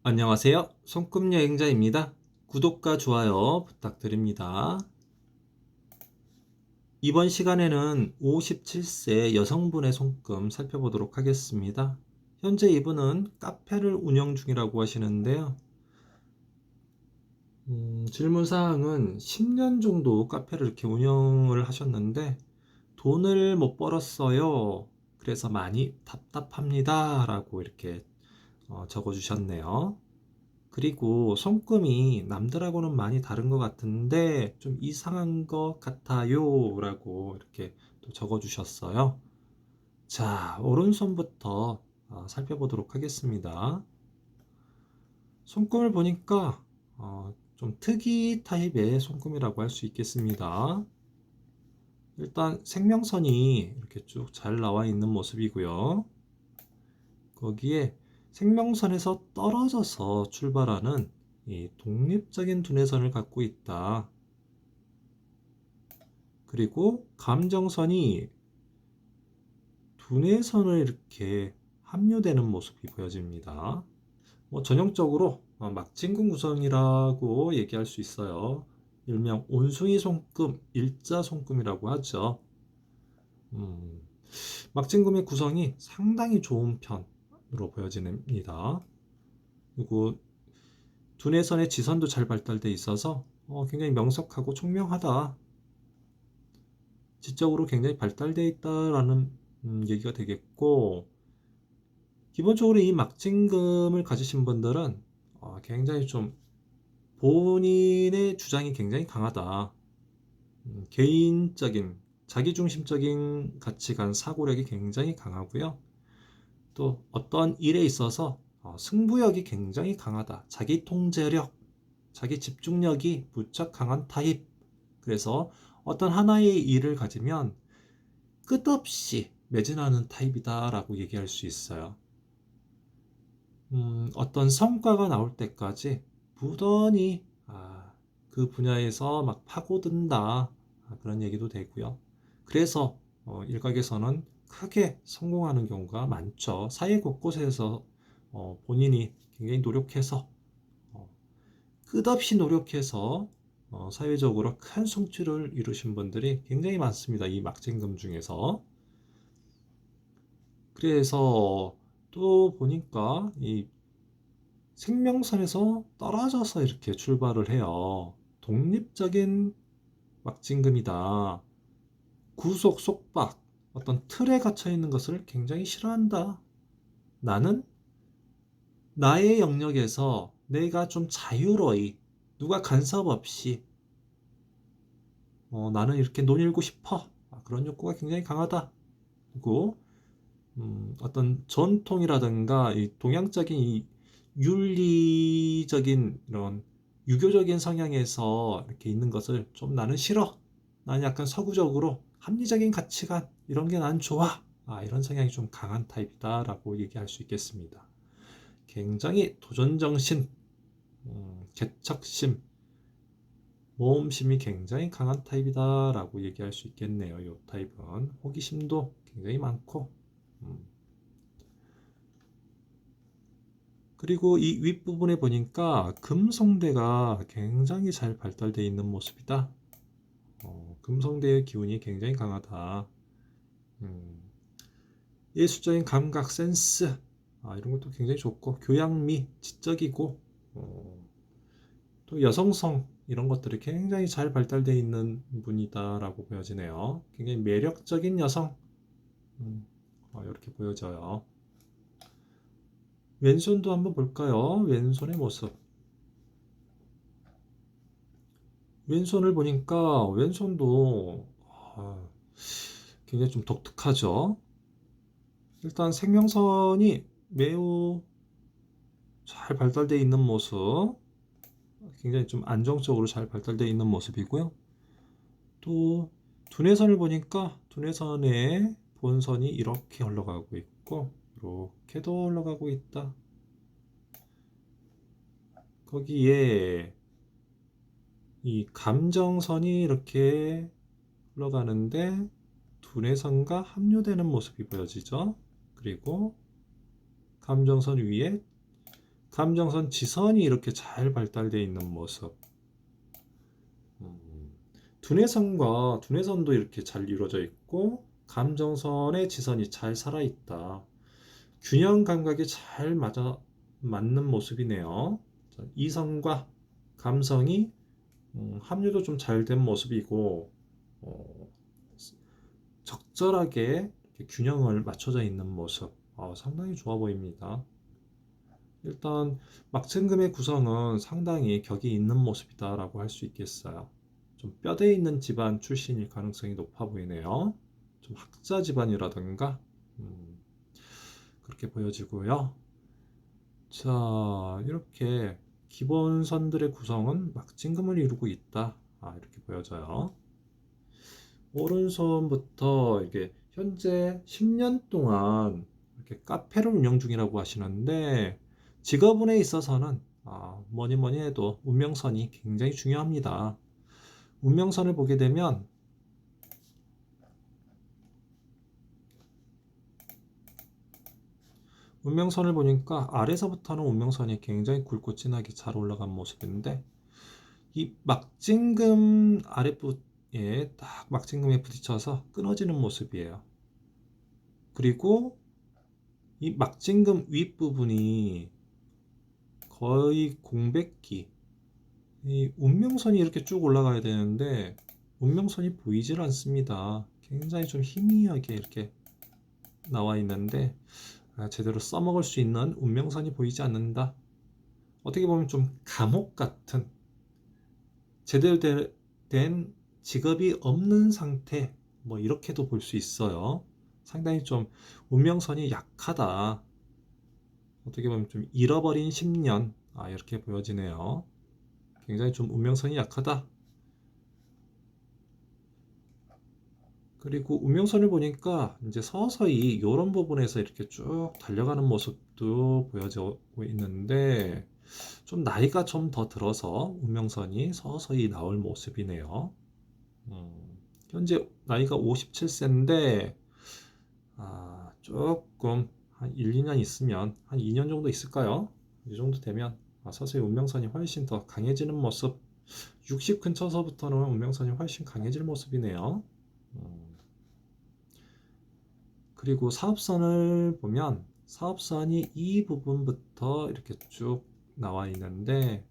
안녕하세요. 손금여행자입니다. 구독과 좋아요 부탁드립니다. 이번 시간에는 57세 여성분의 손금 살펴보도록 하겠습니다. 현재 이분은 카페를 운영 중이라고 하시는데요. 질문사항은 10년 정도 카페를 이렇게 운영을 하셨는데 돈을 못 벌었어요. 그래서 많이 답답합니다. 라고 이렇게 적어주셨네요. 그리고 손금이 남들하고는 많이 다른 것 같은데 좀 이상한 것 같아요 라고 이렇게 또 적어 주셨어요. 자, 오른손부터 살펴보도록 하겠습니다. 손금을 보니까 좀 특이 타입의 손금이라고 할 수 있겠습니다. 일단 생명선이 이렇게 쭉 잘 나와 있는 모습이고요. 거기에 생명선에서 떨어져서 출발하는 이 독립적인 두뇌선을 갖고 있다. 그리고 감정선이 두뇌선을 이렇게 합류되는 모습이 보여집니다. 전형적으로 막진궁 구성이라고 얘기할 수 있어요. 일명 온숭이 손금, 일자 손금이라고 하죠. 음, 막진금의 구성이 상당히 좋은 편으로 보여집니다. 그리고 두뇌선의 지선도 잘 발달돼 있어서 굉장히 명석하고 총명하다. 지적으로 굉장히 발달돼 있다라는 얘기가 되겠고, 기본적으로 이 막진금을 가지신 분들은 굉장히 좀 본인의 주장이 굉장히 강하다. 개인적인 자기중심적인 가치관, 사고력이 굉장히 강하고요. 또 어떤 일에 있어서 승부욕이 굉장히 강하다. 자기 통제력, 자기 집중력이 무척 강한 타입. 그래서 어떤 하나의 일을 가지면 끝없이 매진하는 타입이다라고 얘기할 수 있어요. 어떤 성과가 나올 때까지 부단히 그 분야에서 막 파고든다. 그런 얘기도 되고요. 그래서 일각에서는 크게 성공하는 경우가 많죠. 사회 곳곳에서 본인이 굉장히 노력해서 어, 끝없이 노력해서 사회적으로 큰 성취를 이루신 분들이 굉장히 많습니다. 이 막쟁금 중에서. 그래서 또 보니까 이 생명선에서 떨어져서 이렇게 출발을 해요. 독립적인 막징금이다. 구속, 속박, 어떤 틀에 갇혀 있는 것을 굉장히 싫어한다. 나는 나의 영역에서 내가 좀 자유로이 누가 간섭 없이 나는 이렇게 논일고 싶어. 그런 욕구가 굉장히 강하다. 그리고 어떤 전통이라든가 이 동양적인 이 윤리적인 이런 유교적인 성향에서 이렇게 있는 것을 좀 나는 싫어. 나는 약간 서구적으로 합리적인 가치관 이런 게 난 좋아. 이런 성향이 좀 강한 타입이다라고 얘기할 수 있겠습니다. 굉장히 도전정신, 개척심, 모험심이 굉장히 강한 타입이다라고 얘기할 수 있겠네요. 이 타입은 호기심도 굉장히 많고, 음, 그리고 이 윗부분에 보니까 금성대가 굉장히 잘 발달되어 있는 모습이다. 금성대의 기운이 굉장히 강하다. 음, 예술적인 감각, 센스, 이런 것도 굉장히 좋고, 교양미, 지적이고, 어, 또 여성성, 이런 것들이 굉장히 잘 발달되어 있는 분이다라고 보여지네요. 굉장히 매력적인 여성, 이렇게 보여져요. 왼손도 한번 볼까요? 왼손의 모습. 왼손을 보니까 왼손도 아, 굉장히 좀 독특하죠. 일단 생명선이 매우 잘 발달되어 있는 모습, 굉장히 좀 안정적으로 잘 발달되어 있는 모습이고요. 또 두뇌선을 보니까 두뇌선의 본선이 이렇게 흘러가고 있고 이렇게도 흘러가고 있다. 거기에 이 감정선이 이렇게 흘러가는데 두뇌선과 합류되는 모습이 보여지죠. 그리고 감정선 위에 감정선 지선이 이렇게 잘 발달되어 있는 모습. 두뇌선도 이렇게 잘 이루어져 있고 감정선의 지선이 잘 살아있다. 균형 감각이 잘 맞는 모습이네요. 자, 이성과 감성이 합류도 좀 잘 된 모습이고 어, 적절하게 이렇게 균형을 맞춰져 있는 모습. 상당히 좋아 보입니다. 일단 막층금의 구성은 상당히 격이 있는 모습이다라고 할 수 있겠어요. 좀 뼈대 있는 집안 출신일 가능성이 높아 보이네요. 좀 학자 집안이라든가 그렇게 보여지고요. 자, 이렇게 기본선들의 구성은 막층금을 이루고 있다. 이렇게 보여져요. 오른손부터 이게 현재 10년 동안 이렇게 카페를 운영 중이라고 하시는데 직업운에 있어서는 뭐니 뭐니 해도 운명선이 굉장히 중요합니다. 운명선을 보게 되면 운명선을 보니까 아래서부터는 운명선이 굉장히 굵고 진하게 잘 올라간 모습인데 이 막진금 아랫부에 딱 막진금에 부딪혀서 끊어지는 모습이에요. 그리고 이 막진금 윗부분이 거의 공백기, 이 운명선이 이렇게 쭉 올라가야 되는데 운명선이 보이질 않습니다. 굉장히 좀 희미하게 이렇게 나와 있는데 제대로 써먹을 수 있는 운명선이 보이지 않는다. 어떻게 보면 좀 감옥 같은 제대로 된 직업이 없는 상태, 뭐 이렇게도 볼 수 있어요. 상당히 좀 운명선이 약하다. 어떻게 보면 좀 잃어버린 10년, 이렇게 보여지네요. 굉장히 좀 운명선이 약하다. 그리고 운명선을 보니까 이제 서서히 이런 부분에서 이렇게 쭉 달려가는 모습도 보여지고 있는데 좀 나이가 좀 더 들어서 운명선이 서서히 나올 모습이네요. 현재 나이가 57세인데 조금 한 1, 2년 있으면 한 2년 정도 있을까요? 이 정도 되면 서서히 운명선이 훨씬 더 강해지는 모습. 60 근처서부터는 운명선이 훨씬 강해질 모습이네요. 그리고 사업선을 보면 사업선이 이 부분부터 이렇게 쭉 나와 있는데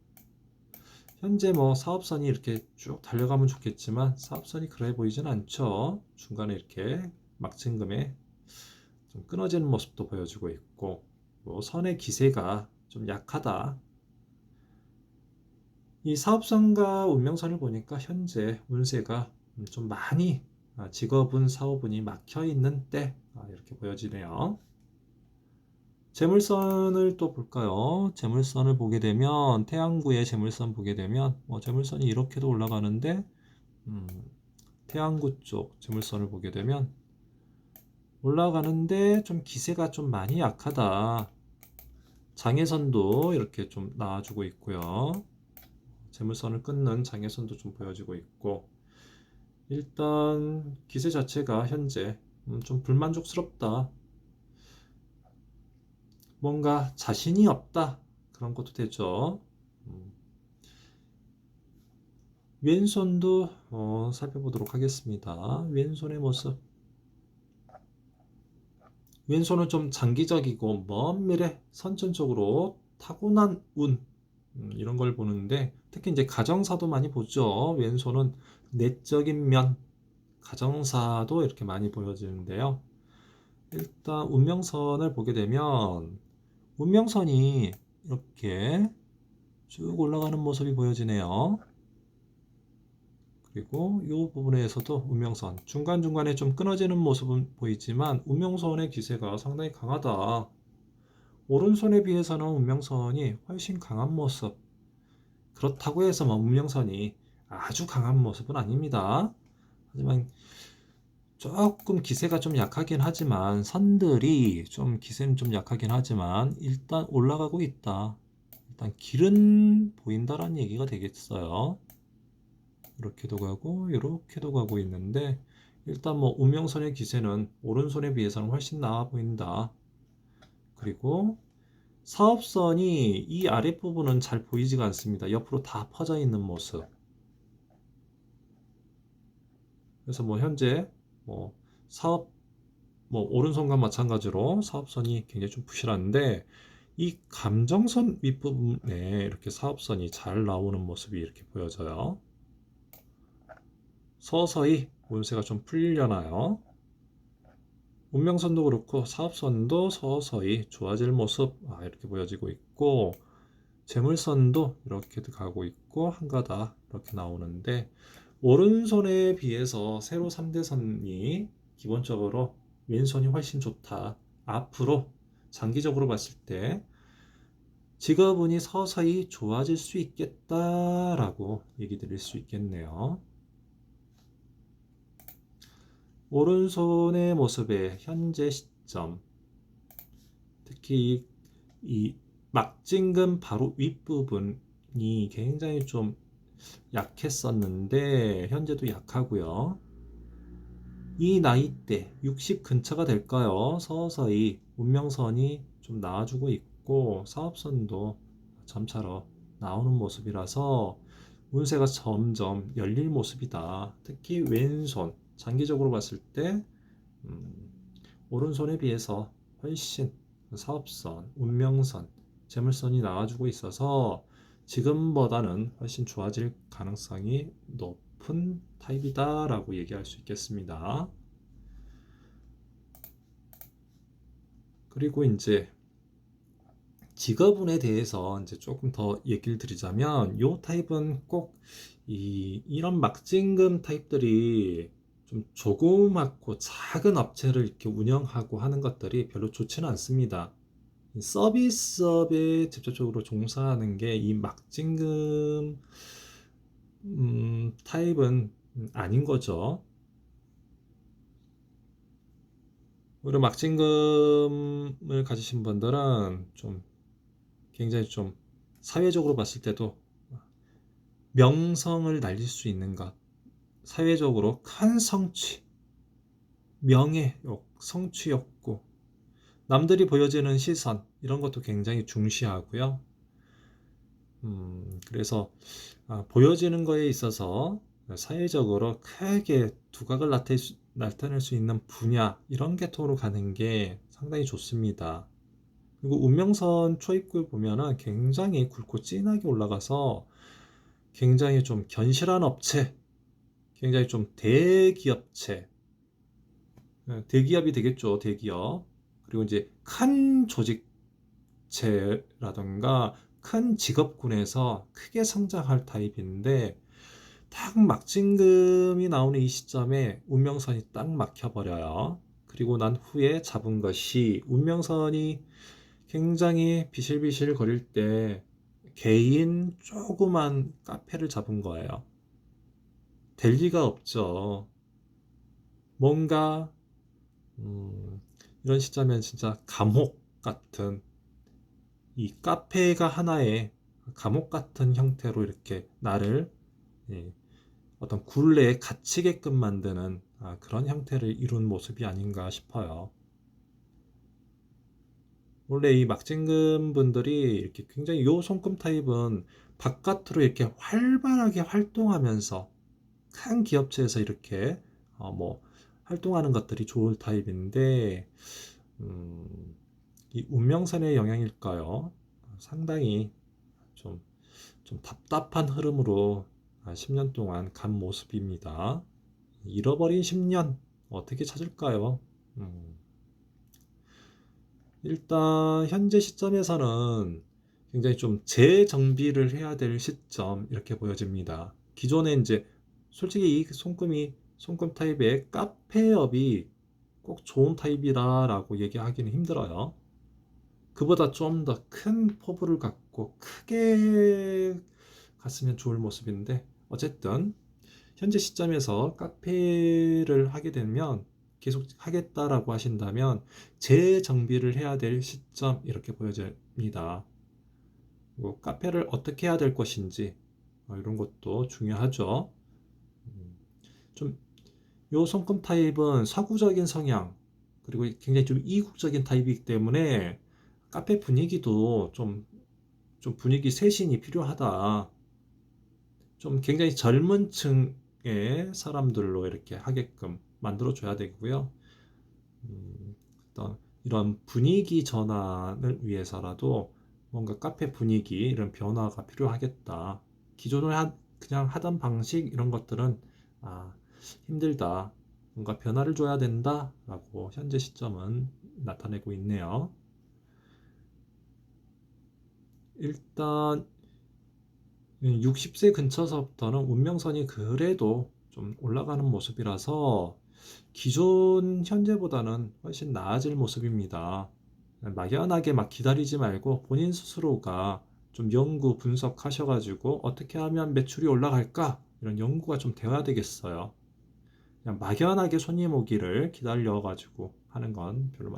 현재 뭐 사업선이 이렇게 쭉 달려가면 좋겠지만 사업선이 그래 보이진 않죠. 중간에 이렇게 막층금에 좀 끊어지는 모습도 보여주고 있고 뭐 선의 기세가 좀 약하다. 이 사업선과 운명선을 보니까 현재 운세가 좀 많이 직업운 사업운이 막혀 있는 때 이렇게 보여지네요. 재물선을 또 볼까요? 재물선을 보게 되면 태양구의 재물선 보게 되면 재물선이 이렇게도 올라가는데 태양구 쪽 재물선을 보게 되면 올라가는데 좀 기세가 좀 많이 약하다. 장애선도 이렇게 좀 나와주고 있고요. 재물선을 끊는 장애선도 좀 보여지고 있고 일단 기세 자체가 현재 좀 불만족스럽다. 뭔가 자신이 없다. 그런 것도 되죠. 왼손도 살펴보도록 하겠습니다. 왼손의 모습. 왼손은 좀 장기적이고 먼 미래 선천적으로 타고난 운 이런 걸 보는데 특히 이제 가정사도 많이 보죠. 왼손은 내적인 면 가정사도 이렇게 많이 보여지는데요. 일단 운명선을 보게 되면 운명선이 이렇게 쭉 올라가는 모습이 보여지네요. 그리고 이 부분에서도 운명선 중간중간에 좀 끊어지는 모습은 보이지만 운명선의 기세가 상당히 강하다. 오른손에 비해서는 운명선이 훨씬 강한 모습. 그렇다고 해서 운명선이 아주 강한 모습은 아닙니다. 하지만 조금 기세가 좀 약하긴 하지만 선들이 좀 기세는 좀 약하긴 하지만 일단 올라가고 있다. 일단 길은 보인다라는 얘기가 되겠어요. 이렇게도 가고 이렇게도 가고 있는데 일단 뭐 운명선의 기세는 오른손에 비해서는 훨씬 나아 보인다. 그리고 사업선이 이 아랫부분은 잘 보이지가 않습니다. 옆으로 다 퍼져 있는 모습. 그래서 뭐 현재 뭐 사업 뭐 오른손과 마찬가지로 사업선이 굉장히 좀 부실한데 이 감정선 윗부분에 이렇게 사업선이 잘 나오는 모습이 이렇게 보여져요. 서서히 운세가 좀 풀리려나요? 운명선도 그렇고 사업선도 서서히 좋아질 모습 이렇게 보여지고 있고 재물선도 이렇게 가고 있고 한 가닥 이렇게 나오는데 오른손에 비해서 세로 3대선이 기본적으로 왼손이 훨씬 좋다. 앞으로 장기적으로 봤을 때 직업운이 서서히 좋아질 수 있겠다라고 얘기 드릴 수 있겠네요. 오른손의 모습의 현재 시점, 특히 이 막진금 바로 윗부분이 굉장히 좀 약했었는데 현재도 약하고요. 이 나이대 60 근처가 될까요? 서서히 운명선이 좀 나와주고 있고 사업선도 점차로 나오는 모습이라서 운세가 점점 열릴 모습이다. 특히 왼손 장기적으로 봤을 때 오른손에 비해서 훨씬 사업선, 운명선, 재물선이 나와주고 있어서 지금보다는 훨씬 좋아질 가능성이 높은 타입이다라고 얘기할 수 있겠습니다. 그리고 이제 직업운에 대해서 이제 조금 더 얘기를 드리자면 요 타입은 꼭 이런 막진금 타입들이 좀 조그맣고 작은 업체를 이렇게 운영하고 하는 것들이 별로 좋지는 않습니다. 서비스업에 직접적으로 종사하는 게 이 막진금 타입은 아닌 거죠. 오히려 막진금을 가지신 분들은 좀 굉장히 좀 사회적으로 봤을 때도 명성을 날릴 수 있는 것, 사회적으로 큰 성취, 명예욕, 성취욕구, 남들이 보여지는 시선 이런 것도 굉장히 중시하고요. 그래서 보여지는 거에 있어서 사회적으로 크게 두각을 나타낼 수 있는 분야 이런 계통으로 가는 게 상당히 좋습니다. 그리고 운명선 초입구에 보면은 굉장히 굵고 진하게 올라가서 굉장히 좀 견실한 업체, 굉장히 좀 대기업체, 대기업이 되겠죠, 대기업. 그리고 이제 큰 조직체라던가 큰 직업군에서 크게 성장할 타입인데 딱 막진금이 나오는 이 시점에 운명선이 딱 막혀버려요. 그리고 난 후에 잡은 것이 운명선이 굉장히 비실비실 거릴 때 개인 조그만 카페를 잡은 거예요. 될 리가 없죠. 뭔가 이런 시점엔 진짜 감옥 같은 이 카페가 하나의 감옥 같은 형태로 이렇게 나를 예, 어떤 굴레에 갇히게끔 만드는 그런 형태를 이룬 모습이 아닌가 싶어요. 원래 이 막진금 분들이 이렇게 굉장히 요 손금 타입은 바깥으로 이렇게 활발하게 활동하면서 큰 기업체에서 이렇게 뭐 활동하는 것들이 좋을 타입인데 이 운명선의 영향일까요? 상당히 좀, 좀 답답한 흐름으로 10년 동안 간 모습입니다. 잃어버린 10년 어떻게 찾을까요? 일단 현재 시점에서는 굉장히 좀 재정비를 해야 될 시점 이렇게 보여집니다. 기존에 이제 솔직히 이 손금 타입의 카페업이 꼭 좋은 타입이다라고 얘기하기는 힘들어요. 그보다 좀 더 큰 포부를 갖고 크게 갔으면 좋을 모습인데 어쨌든 현재 시점에서 카페를 하게 되면 계속 하겠다라고 하신다면 재정비를 해야 될 시점 이렇게 보여집니다. 그리고 카페를 어떻게 해야 될 것인지 이런 것도 중요하죠. 음, 좀 요 성금 타입은 서구적인 성향 그리고 굉장히 좀 이국적인 타입이기 때문에 카페 분위기도 좀 분위기 쇄신이 필요하다. 좀 굉장히 젊은 층의 사람들로 이렇게 하게끔 만들어줘야 되고요. 어떤 이런 분위기 전환을 위해서라도 뭔가 카페 분위기 이런 변화가 필요하겠다. 기존에 그냥 하던 방식 이런 것들은 아, 힘들다. 뭔가 변화를 줘야 된다라고 현재 시점은 나타내고 있네요. 일단 60세 근처서부터는 운명선이 그래도 좀 올라가는 모습이라서 기존 현재보다는 훨씬 나아질 모습입니다. 막연하게 막 기다리지 말고 본인 스스로가 좀 연구 분석하셔가지고 어떻게 하면 매출이 올라갈까? 이런 연구가 좀 되어야 되겠어요. 그냥 막연하게 손님 오기를 기다려가지고 하는 건 별로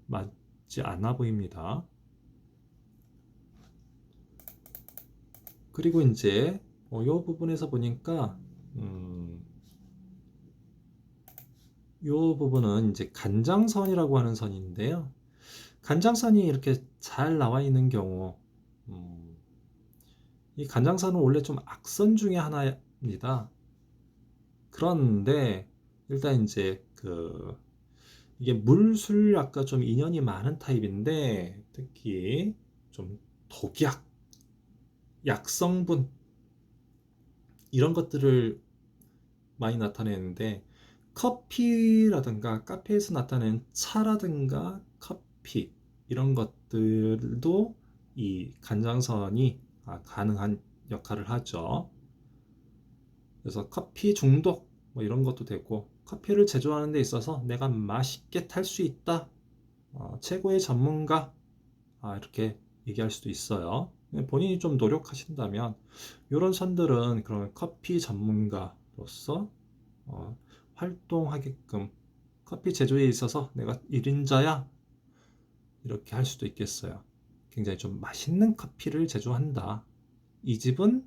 맞지 않아 보입니다. 그리고 이제 이 부분에서 보니까 이 부분은 이제 간장선이라고 하는 선인데요. 간장선이 이렇게 잘 나와 있는 경우, 음, 이 간장선은 원래 좀 악선 중에 하나입니다. 그런데 일단 이제 이게 물술약과 좀 인연이 많은 타입인데 특히 좀 독약, 약성분 이런 것들을 많이 나타내는데 커피라든가 카페에서 나타낸 차라든가 커피 이런 것들도 이 간장선이 가능한 역할을 하죠. 그래서 커피 중독 뭐 이런 것도 되고 커피를 제조하는 데 있어서 내가 맛있게 탈 수 있다. 최고의 전문가 이렇게 얘기할 수도 있어요. 본인이 좀 노력하신다면 이런 선들은 그런 커피 전문가로서 활동하게끔 커피 제조에 있어서 내가 1인자야 이렇게 할 수도 있겠어요. 굉장히 좀 맛있는 커피를 제조한다. 이 집은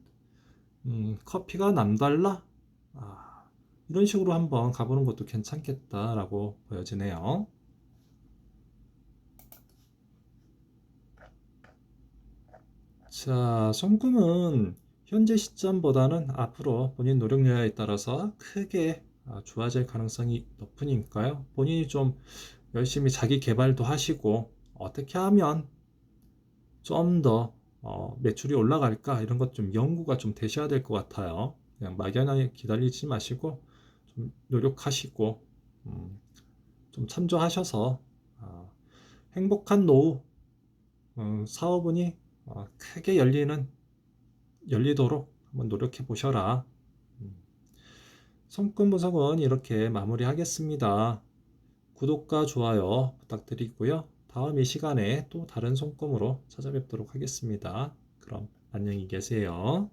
커피가 남달라. 이런 식으로 한번 가보는 것도 괜찮겠다라고 보여지네요. 자, 성금은 현재 시점보다는 앞으로 본인 노력 여하에 따라서 크게 좋아질 가능성이 높으니까요. 본인이 좀 열심히 자기 개발도 하시고 어떻게 하면 좀 더 매출이 올라갈까 이런 것 좀 연구가 좀 되셔야 될 것 같아요. 그냥 막연하게 기다리지 마시고 좀 노력하시고 좀 참조하셔서 행복한 노후 사업운이 크게 열리도록 한번 노력해 보셔라. 손금 분석은 이렇게 마무리하겠습니다. 구독과 좋아요 부탁드리고요. 다음 이 시간에 또 다른 손금으로 찾아뵙도록 하겠습니다. 그럼 안녕히 계세요.